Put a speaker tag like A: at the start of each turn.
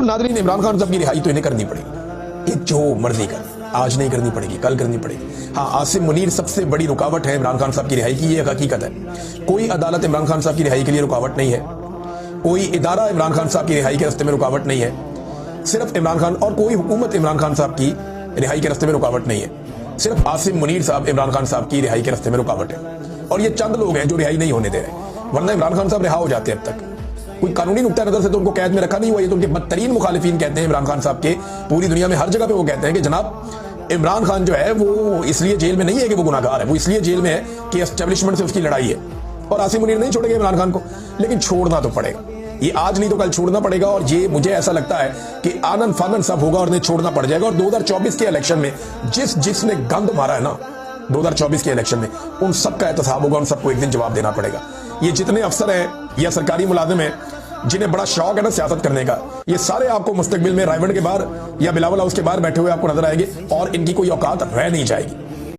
A: नाज़रीन, इमरान खान साहब की रिहाई तो इन्हें करनी पड़ेगी, ये जो मर्जी कर, आज नहीं करनी पड़ेगी, कल करनी पड़ेगी। हाँ, आसिम मुनीर सबसे बड़ी रुकावट है इमरान खान साहब की रिहाई की, ये हकीकत है। कोई अदालत इमरान खान साहब की रिहाई के लिए रुकावट नहीं है, कोई इदारा इमरान खान साहब की रिहाई के रास्ते में रुकावट नहीं है। सिर्फ इमरान खान और कोई हुकूमत इमरान खान साहब की रिहाई के रास्ते में रुकावट नहीं है, सिर्फ आसिम मुनीर साहब इमरान खान साहब की रिहाई के रास्ते में रुकावट है। और ये चंद लोग हैं जो रिहाई नहीं होने दे रहे, वरना इमरान खान साहब रिहा हो जाते अब तक। कोई कानूनी नुक्ता नजर से तो उनको कैद में रखा नहीं हुआ। ये तो उनके बदतरीन मुखालिफिन कहते हैं इमरान खान साहब के, पूरी दुनिया में हर जगह पे वो कहते हैं कि जनाब इमरान खान जो है वो इसलिए जेल में नहीं है कि वो गुनाहगार है, वो इसलिए जेल में है कि एस्टेब्लिशमेंट से उसकी लड़ाई है। और आसिम मुनीर नहीं छोड़ेगा इमरान खान को, लेकिन छोड़ना तो पड़ेगा, ये आज नहीं तो कल छोड़ना पड़ेगा। और ये मुझे ऐसा लगता है कि आनन फानन सब होगा और नहीं छोड़ना पड़ जाएगा। और 2024 के इलेक्शन में जिसने गंद मारा है ना 2024 के इलेक्शन में, उन सब का एहतसाब होगा, उन सबको एक दिन जवाब देना पड़ेगा। ये जितने अफसर हैं या सरकारी मुलाजिम हैं जिन्हें बड़ा शौक है ना सियासत करने का, ये सारे आपको मुस्तकबिल में रायवंड के बाहर या बिलावल हाउस के बाहर बैठे हुए आपको नजर आएंगे और इनकी कोई औकात रह नहीं जाएगी।